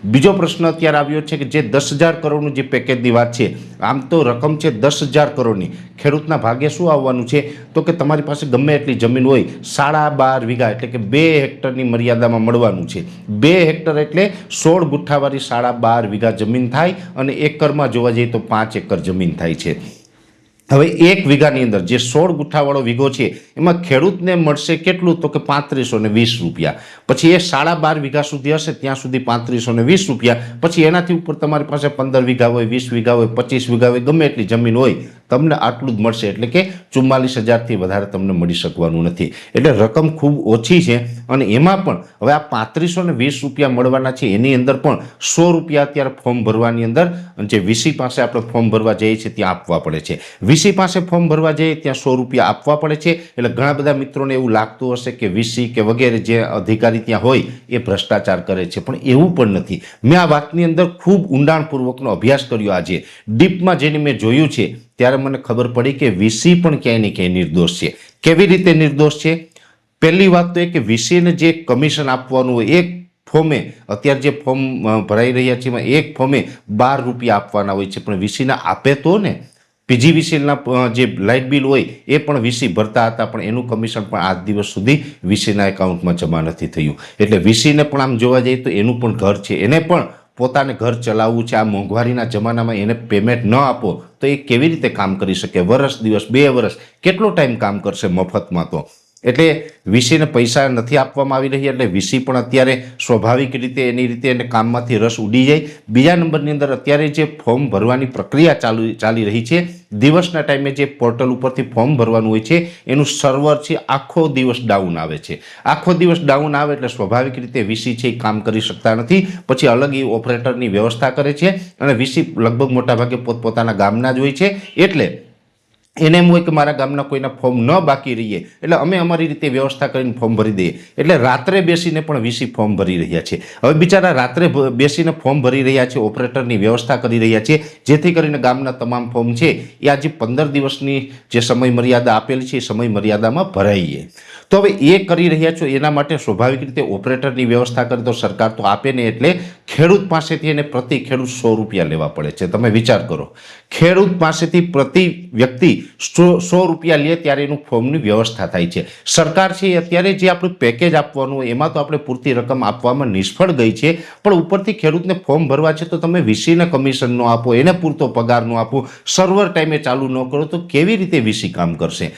બીજો પ્રશ્ન અત્યારે આવ્યો છે કે જે 10,000 કરોડનું જે પેકેજની વાત છે, આમ તો રકમ છે 10,000 કરોડની, ખેડૂતના ભાગે શું આવવાનું છે તો કે તમારી પાસે ગમે એટલી જમીન હોય 12.5 વીઘા એટલે કે 2 હેક્ટરની મર્યાદામાં મળવાનું છે। 2 હેક્ટર એટલે 16 ગુઠ્ઠાવાળી 12.5 વીઘા જમીન થાય અને એકરમાં જોવા જઈએ તો 5 એકર જમીન થાય છે। હવે 1 વીઘાની અંદર જે 16 ગુઠ્ઠાવાળો વીઘો છે એમાં ખેડૂતને મળશે કેટલું તો કે 3520 રૂપિયા। પછી એ 12.5 વીઘા સુધી હશે ત્યાં સુધી 3520 રૂપિયા। પછી એનાથી ઉપર તમારી પાસે 15 વીઘા હોય, 20 વીઘા હોય, 25 વીઘા હોય, ગમે એટલી જમીન હોય તમને આટલું જ મળશે, એટલે કે 44,000થી વધારે તમને મળી શકવાનું નથી। એટલે રકમ ખૂબ ઓછી છે અને એમાં પણ હવે આ 3520 રૂપિયા મળવાના છે એની અંદર પણ 100 રૂપિયા અત્યારે ફોર્મ ભરવાની અંદર જે વીસી પાસે આપણે ફોર્મ ભરવા જઈએ છીએ ત્યાં આપવા પડે છે। વીસી પાસે ફોર્મ ભરવા જઈએ ત્યાં 100 રૂપિયા આપવા પડે છે। એટલે ઘણા બધા મિત્રોને એવું લાગતું હશે કે વીસી કે વગેરે જે અધિકારી ત્યાં હોય એ ભ્રષ્ટાચાર કરે છે, પણ એવું પણ નથી। મેં આ વાતની અંદર ખૂબ ઊંડાણપૂર્વકનો અભ્યાસ કર્યો, આજે ડીપમાં જેને મેં જોયું છે ત્યારે મને ખબર પડી કે વીસી પણ ક્યાંય ને ક્યાંય નિર્દોષ છે। કેવી રીતે નિર્દોષ છે? પહેલી વાત તો એ કે વીસીને જે કમિશન આપવાનું હોય, એક ફોર્મે અત્યારે જે ફોર્મ ભરાઈ રહ્યા છે એમાં એક ફોર્મે 12 રૂપિયા આપવાના હોય છે, પણ વીસીના આપે તો ને। પીજીવીસીએલના જે લાઇટ બિલ હોય એ પણ વીસી ભરતા હતા, પણ એનું કમિશન પણ આજ દિવસ સુધી વીસીના એકાઉન્ટમાં જમા નથી થયું। એટલે વીસીને પણ આમ જોવા જઈએ તો એનું પણ ઘર છે, એને પણ પોતાને ઘર ચલાવવું છે। આ મોંઘવારીના જમાનામાં એને પેમેન્ટ ન આપો તો એ કેવી રીતે કામ કરી શકે? વર્ષ દિવસ, 2 વર્ષ, કેટલો ટાઈમ કામ કરશે મફતમાં? તો એટલે વીસીને પૈસા નથી આપવામાં આવી રહ્યા, એટલે વીસી પણ અત્યારે સ્વાભાવિક રીતે એની રીતે એને કામમાંથી રસ ઉડી જાય। બીજા નંબરની અંદર અત્યારે જે ફોર્મ ભરવાની પ્રક્રિયા ચાલી રહી છે, દિવસના ટાઈમે જે પોર્ટલ ઉપરથી ફોર્મ ભરવાનું હોય છે એનું સર્વર છે આખો દિવસ ડાઉન આવે છે। આખો દિવસ ડાઉન આવે એટલે સ્વાભાવિક રીતે વીસી છે એ કામ કરી શકતા નથી। પછી અલગ એ ઓપરેટરની વ્યવસ્થા કરે છે અને વીસી લગભગ મોટાભાગે પોતપોતાના ગામના જ હોય છે, એટલે એને એમ હોય કે મારા ગામના કોઈના ફોર્મ ન બાકી રહીએ એટલે અમે અમારી રીતે વ્યવસ્થા કરીને ફોર્મ ભરી દઈએ। એટલે રાત્રે બેસીને પણ વીસી ફોર્મ ભરી રહ્યા છે। હવે બિચારા રાત્રે બેસીને ફોર્મ ભરી રહ્યા છે, ઓપરેટરની વ્યવસ્થા કરી રહ્યા છે, જેથી કરીને ગામના તમામ ફોર્મ છે એ આજે 15 દિવસની જે સમય મર્યાદા આપેલી છે એ સમય મર્યાદામાં ભરાઈએ। તો હવે એ કરી રહ્યા છો એના માટે સ્વાભાવિક રીતે ઓપરેટરની વ્યવસ્થા કરે તો સરકાર તો આપે ને, એટલે ખેડૂત પાસેથી એને પ્રતિ ખેડૂત 100 રૂપિયા લેવા પડે છે। તમે વિચાર કરો, ખેડૂત પાસેથી પ્રતિ વ્યક્તિ 100 રૂપિયા લે ત્યારે એનું ફોર્મની વ્યવસ્થા થાય છે। સરકાર છે અત્યારે જે આપણું પેકેજ આપવાનું હોય એમાં તો આપણે પૂરતી રકમ આપવામાં નિષ્ફળ ગઈ છે, પણ ઉપરથી ખેડૂતને ફોર્મ ભરવા છે તો તમે વીસીને કમિશન ન આપો, એને પૂરતો પગાર ન આપો, સર્વર ટાઈમે ચાલુ ન કરો તો કેવી રીતે વીસી કામ કરશે?